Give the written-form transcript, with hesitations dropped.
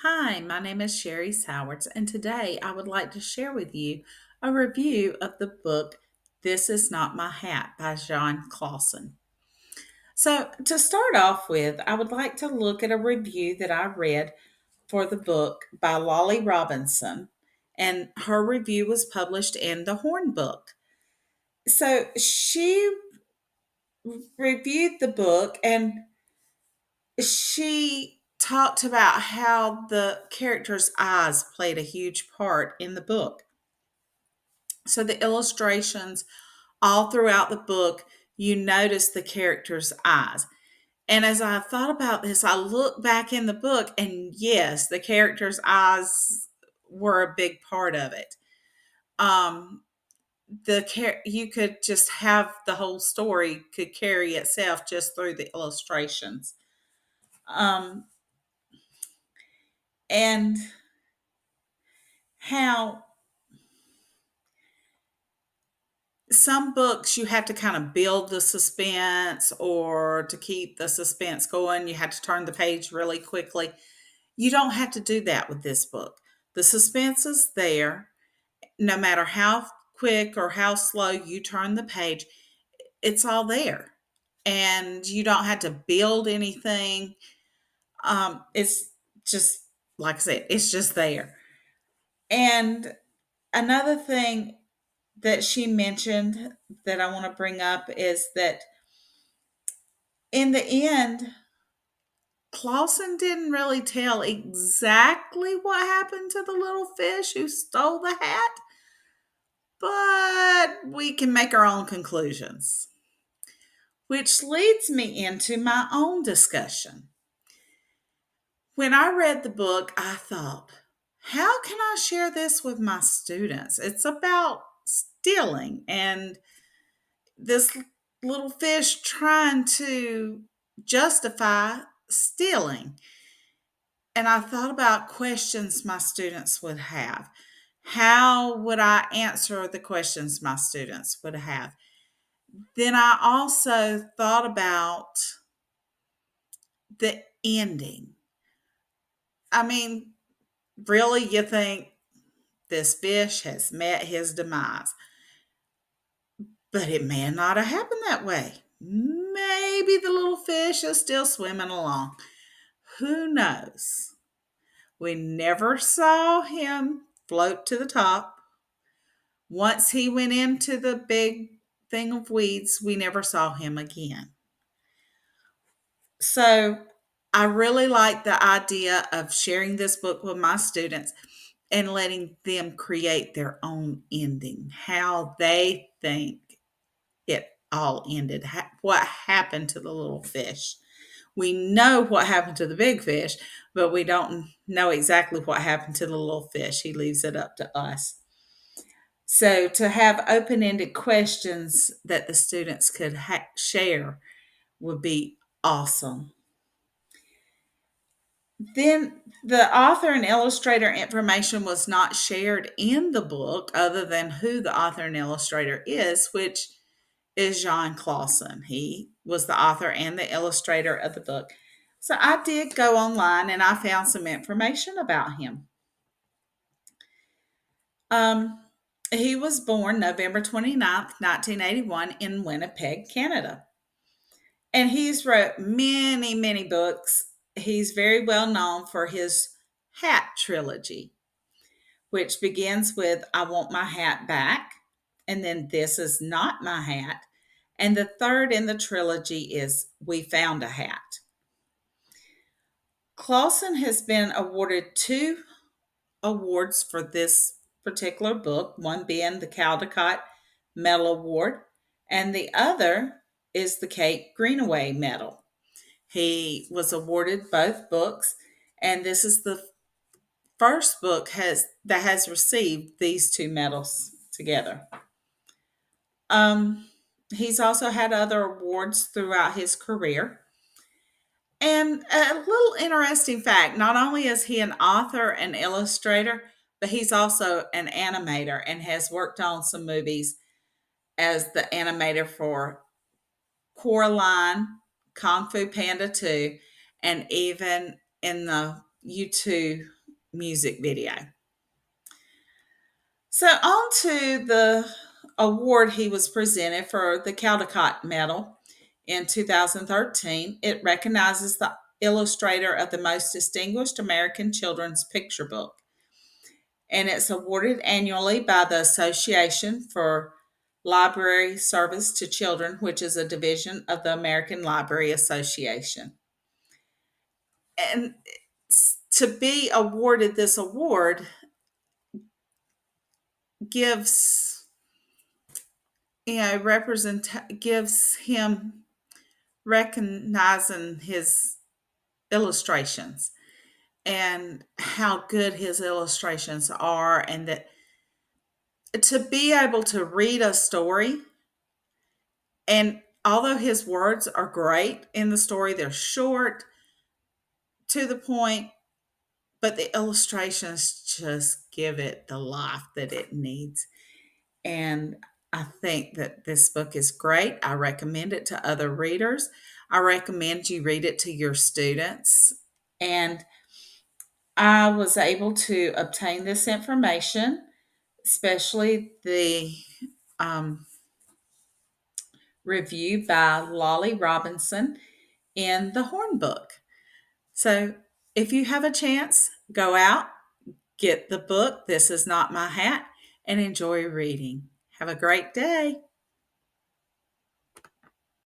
Hi, my name is Sherry Sowards, and today I would like to share with you a review of the book This Is Not My Hat by John Klassen. So, to start off with, I would like to look at a review that I read for the book by Lolly Robinson, and her review was published in the Horn Book. So, she reviewed the book and she talked about how the character's eyes played a huge part in the book. So the illustrations all throughout the book, you notice the character's eyes. And as I thought about this, I looked back in the book, and yes, the character's eyes were a big part of it. Um, you could just have the whole story could carry itself just through the illustrations. Um, and how some books you have to kind of build the suspense, or to keep the suspense going you have to turn the page really quickly. You don't have to do that with this book. The suspense is there. No matter how quick or how slow you turn the page, it's all there, and you don't have to build anything. It's just, like I said, it's just there. And another thing that she mentioned that I want to bring up is that in the end, Clausen didn't really tell exactly what happened to the little fish who stole the hat, but we can make our own conclusions, which leads me into my own discussion. When I read the book, I thought, how can I share this with my students? It's about stealing and this little fish trying to justify stealing. And I thought about questions my students would have. How would I answer the questions my students would have? Then I also thought about the ending. I mean, really, you think this fish has met his demise, but it may not have happened that way. Maybe the little fish is still swimming along. Who knows? We never saw him float to the top. Once he went into the big thing of weeds, we never saw him again. So I really like the idea of sharing this book with my students and letting them create their own ending, how they think it all ended, what happened to the little fish. We know what happened to the big fish, but we don't know exactly what happened to the little fish. He leaves it up to us. So, to have open ended questions that the students could share would be awesome. Then, the author and illustrator information was not shared in the book, other than who the author and illustrator is, which is John Clausen. He was the author and the illustrator of the book. So I did go online and I found some information about him. Um, he was born November 29th, 1981 in Winnipeg, Canada. And he's wrote many, many books. He's very well known for his Hat trilogy, which begins with I Want My Hat Back, and then This Is Not My Hat. And the third in the trilogy is We Found a Hat. Clausen has been awarded two awards for this particular book, one being the Caldecott Medal Award, and the other is the Kate Greenaway Medal. He was awarded both books, and this is the first book that has received these two medals together. Um, he's also had other awards throughout his career. And a little interesting fact, not only is he an author and illustrator, but he's also an animator and has worked on some movies as the animator for Coraline, Kung Fu Panda 2, and even in the YouTube music video. So, on to the award he was presented for the Caldecott Medal in 2013. It recognizes the illustrator of the most distinguished American children's picture book, and it's awarded annually by the Association for Library Service to Children, which is a division of the American Library Association. And to be awarded this award gives gives him recognizing his illustrations and how good his illustrations are, and that to be able to read a story, and although his words are great in the story, they're short, to the point, but the illustrations just give it the life that it needs. And I think that this book is great. I recommend it to other readers. I recommend you read it to your students. And I was able to obtain this information, especially the um, review by Lolly Robinson in the Horn Book. So if you have a chance, go out, get the book, This Is Not My Hat, and enjoy reading. Have a great day.